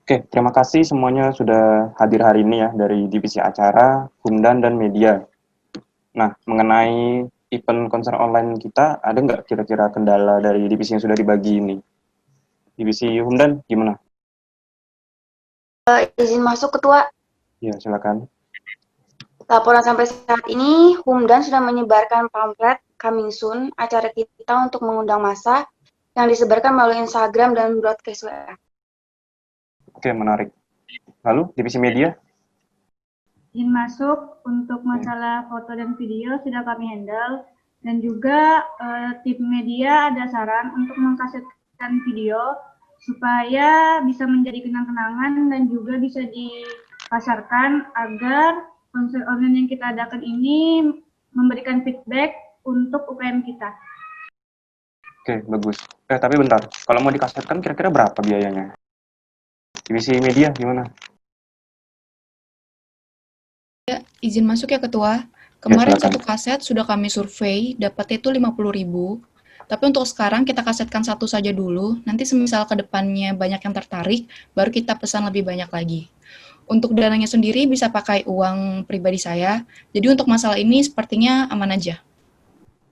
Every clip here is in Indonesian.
Oke, terima kasih semuanya sudah hadir hari ini ya dari divisi acara, Humdan, dan media. Nah, mengenai event konser online kita, ada nggak kira-kira kendala dari divisi yang sudah dibagi ini? Divisi Humdan, gimana? Izin masuk Ketua. Ya, silakan. Laporan sampai saat ini, Humdan sudah menyebarkan pamflet Coming Soon, acara kita untuk mengundang massa yang disebarkan melalui Instagram dan broadcast WA. Oke, menarik. Lalu, divisi media? Izin masuk untuk masalah foto dan video sudah kami handle, dan juga tim media ada saran untuk mengkasetkan video supaya bisa menjadi kenang-kenangan dan juga bisa dipasarkan agar konser online yang kita adakan ini memberikan feedback untuk UKM kita. Oke, bagus. Tapi bentar, kalau mau dikasetkan kira-kira berapa biayanya? Divisi media gimana? Ya, izin masuk ya Ketua. Kemarin silakan. satu kaset sudah kami survei, dapatnya itu 50.000. Tapi untuk sekarang kita kasetkan satu saja dulu, nanti semisal ke depannya banyak yang tertarik, baru kita pesan lebih banyak lagi. Untuk dananya sendiri bisa pakai uang pribadi saya, jadi untuk masalah ini sepertinya aman aja.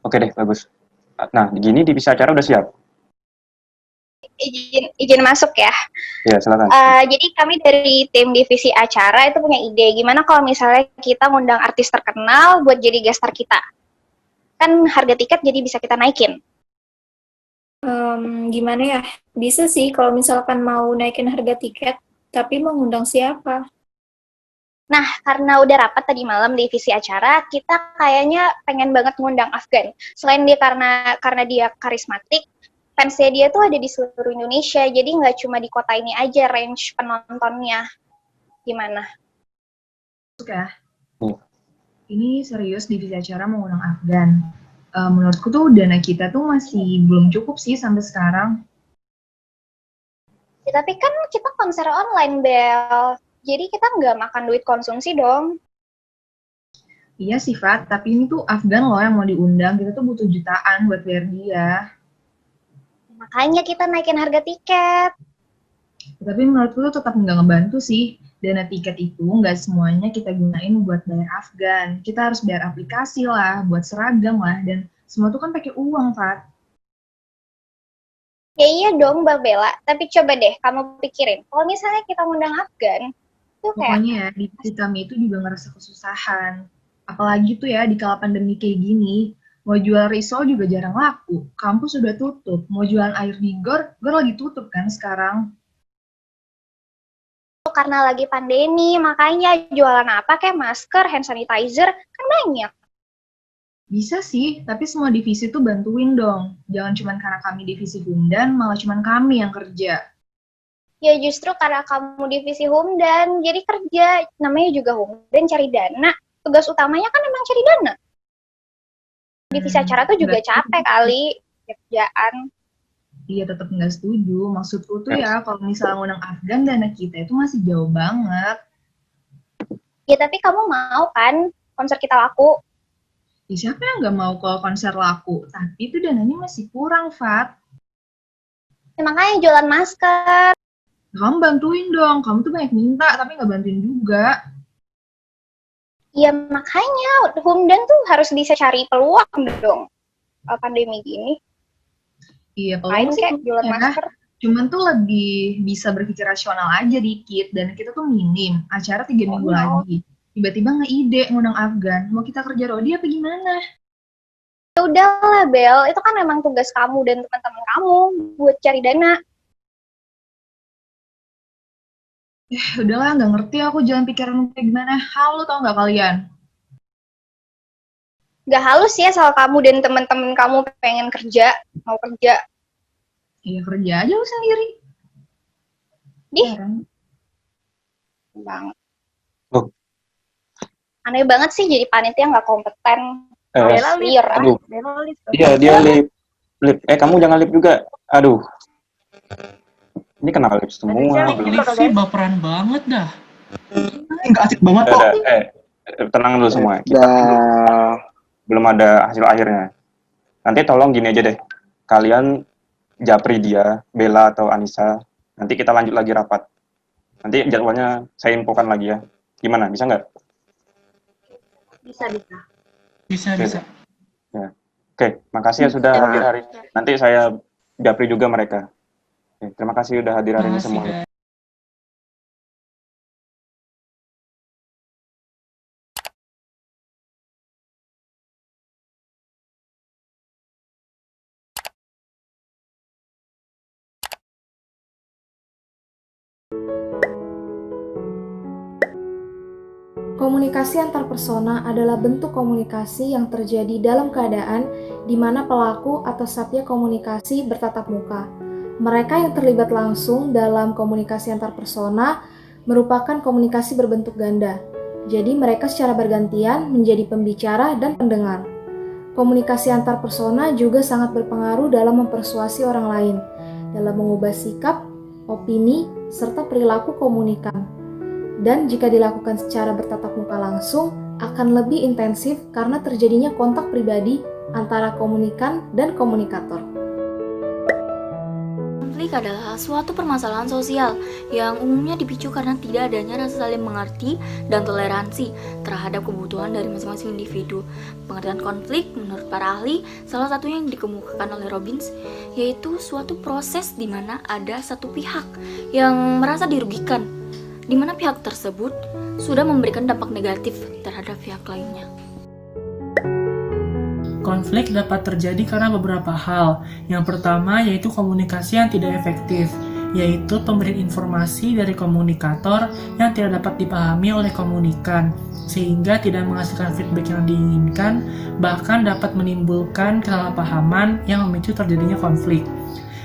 Oke deh, bagus. Nah, gini divisi acara udah siap? Izin masuk ya. Ya, silakan. Jadi kami dari tim divisi acara itu punya ide, gimana kalau misalnya kita ngundang artis terkenal buat jadi guest star kita. Kan harga tiket jadi bisa kita naikin. Gimana ya? Bisa sih kalau misalkan mau naikin harga tiket, tapi mau ngundang siapa? Nah, karena udah rapat tadi malam di divisi acara, kita kayaknya pengen banget ngundang Afgan. Selain dia karena dia karismatik, fansnya dia tuh ada di seluruh Indonesia, jadi nggak cuma di kota ini aja range penontonnya. Gimana? Ya. Ini serius divisi acara mengundang Afgan. Menurutku tuh dana kita tuh masih belum cukup sih sampai sekarang. Ya, tapi kan kita konser online, Bel. Jadi kita nggak makan duit konsumsi dong. Iya sih, Fat. Tapi ini tuh Afgan loh yang mau diundang. Kita tuh butuh jutaan buat bayar dia. Makanya kita naikin harga tiket. Tapi menurutku tuh tetap nggak ngebantu sih. Dana tiket itu nggak semuanya kita gunain buat bayar Afgan. Kita harus bayar aplikasi lah, buat seragam lah, dan semua tuh kan pakai uang, Fat. Ya iya dong, Mbak Bella. Tapi coba deh kamu pikirin, kalau misalnya kita ngundang Afgan, tuh kayak... Pokoknya ya, di kami itu juga ngerasa kesusahan. Apalagi tuh ya, di kala pandemi kayak gini, mau jual risol juga jarang laku. Kampus sudah tutup. Mau jualan air di gor lagi tutup kan sekarang. Karena lagi pandemi, makanya jualan apa kayak masker, hand sanitizer, kan banyak. Bisa sih, tapi semua divisi tuh bantuin dong. Jangan cuma karena kami divisi Humdan, malah cuma kami yang kerja. Ya justru karena kamu divisi Humdan, jadi kerja. Namanya juga Humdan cari dana. Tugas utamanya kan emang cari dana. Divisi acara tuh juga capek kali kerjaan. Iya, tetap nggak setuju. Maksudku tuh ya, kalau misalnya ngundang Afgan, dana kita itu masih jauh banget. Ya tapi kamu mau kan konser kita laku? Ya, siapa yang nggak mau kalau konser laku? Tapi itu dananya masih kurang, Fat. Ya, makanya jualan masker. Kamu bantuin dong. Kamu tuh banyak minta, tapi nggak bantuin juga. Ya makanya Humdan tuh harus bisa cari peluang dong. Pandemi gini. Iya, kalau sih kayak jualan masker. Cuman tuh lebih bisa berpikir rasional aja dikit, dan kita tuh minim, acara 3 minggu lagi. Tiba-tiba nge-ide ngundang Afgan, mau kita kerja rodi apa gimana? Ya udahlah Bel, itu kan memang tugas kamu dan teman-teman kamu buat cari dana. Udahlah, nggak ngerti aku jalan pikiran kayak gimana. Halu tau nggak kalian? Gak halus ya soal kamu dan teman-teman kamu pengen kerja, mau kerja. Iya, kerja aja lu sendiri. Banget. Aneh banget sih jadi panitia nggak kompeten. Iya, dia lip. Kamu jangan lip juga. Aduh. Ini kenapa lip semua? Lip sih baperan banget dah. Nggak asik banget kok. Tenang dulu semua. Kita belum ada hasil akhirnya. Nanti tolong gini aja deh. Kalian japri dia, Bella atau Anissa. Nanti kita lanjut lagi rapat. Nanti jadwalnya saya infokan lagi ya. Gimana? Bisa nggak? Bisa. Bisa, Oke, bisa. ya. Oke, makasih ya sudah hadir hari ini. Nanti saya japri juga mereka. Oke, terima kasih sudah hadir hari ini Makasih, semuanya. guys. Komunikasi antar persona adalah bentuk komunikasi yang terjadi dalam keadaan di mana pelaku atau subjek komunikasi bertatap muka. Mereka yang terlibat langsung dalam komunikasi antar persona merupakan komunikasi berbentuk ganda. Jadi mereka secara bergantian menjadi pembicara dan pendengar. Komunikasi antar persona juga sangat berpengaruh dalam mempersuasi orang lain, dalam mengubah sikap, opini, serta perilaku komunikan. Dan jika dilakukan secara bertatap muka langsung, akan lebih intensif karena terjadinya kontak pribadi antara komunikan dan komunikator. Konflik adalah suatu permasalahan sosial yang umumnya dipicu karena tidak adanya rasa saling mengerti dan toleransi terhadap kebutuhan dari masing-masing individu. Pengertian konflik menurut para ahli, salah satunya yang dikemukakan oleh Robbins, yaitu suatu proses di mana ada satu pihak yang merasa dirugikan, di mana pihak tersebut sudah memberikan dampak negatif terhadap pihak lainnya. Konflik dapat terjadi karena beberapa hal. Yang pertama yaitu komunikasi yang tidak efektif, yaitu pemberian informasi dari komunikator yang tidak dapat dipahami oleh komunikan, sehingga tidak menghasilkan feedback yang diinginkan, bahkan dapat menimbulkan kesalahpahaman yang memicu terjadinya konflik.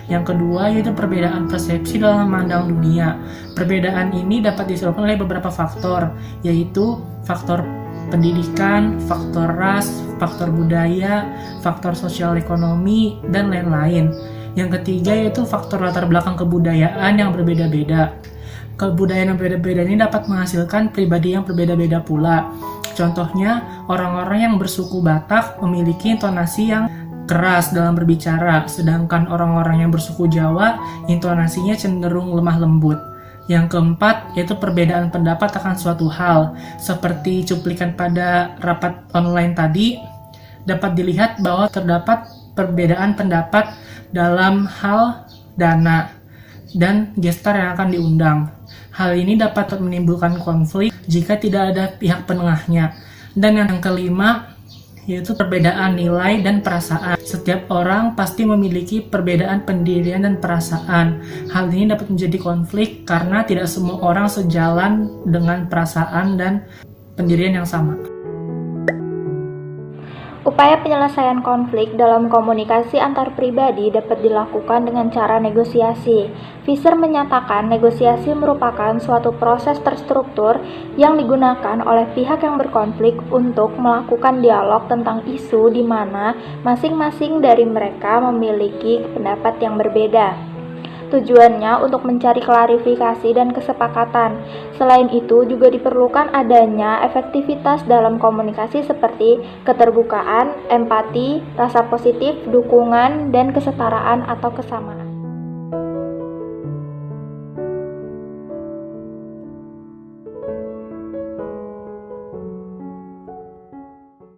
Yang kedua yaitu perbedaan persepsi dalam memandang dunia. Perbedaan ini dapat disebabkan oleh beberapa faktor, yaitu faktor pendidikan, faktor ras, faktor budaya, faktor sosial ekonomi, dan lain-lain. Yang ketiga yaitu faktor latar belakang kebudayaan yang berbeda-beda. Kebudayaan yang berbeda-beda ini dapat menghasilkan pribadi yang berbeda-beda pula. Contohnya, orang-orang yang bersuku Batak memiliki intonasi yang keras dalam berbicara, sedangkan orang-orang yang bersuku Jawa intonasinya cenderung lemah lembut. Yang keempat, yaitu perbedaan pendapat akan suatu hal. Seperti cuplikan pada rapat online tadi, dapat dilihat bahwa terdapat perbedaan pendapat dalam hal dana dan gestar yang akan diundang. Hal ini dapat menimbulkan konflik jika tidak ada pihak penengahnya. Dan yang kelima, yaitu perbedaan nilai dan perasaan. Setiap orang pasti memiliki perbedaan pendirian dan perasaan. Hal ini dapat menjadi konflik karena tidak semua orang sejalan dengan perasaan dan pendirian yang sama. Upaya penyelesaian konflik dalam komunikasi antar pribadi dapat dilakukan dengan cara negosiasi. Visser menyatakan negosiasi merupakan suatu proses terstruktur yang digunakan oleh pihak yang berkonflik untuk melakukan dialog tentang isu di mana masing-masing dari mereka memiliki pendapat yang berbeda. Tujuannya untuk mencari klarifikasi dan kesepakatan. Selain itu, juga diperlukan adanya efektivitas dalam komunikasi seperti keterbukaan, empati, rasa positif, dukungan, dan kesetaraan atau kesamaan.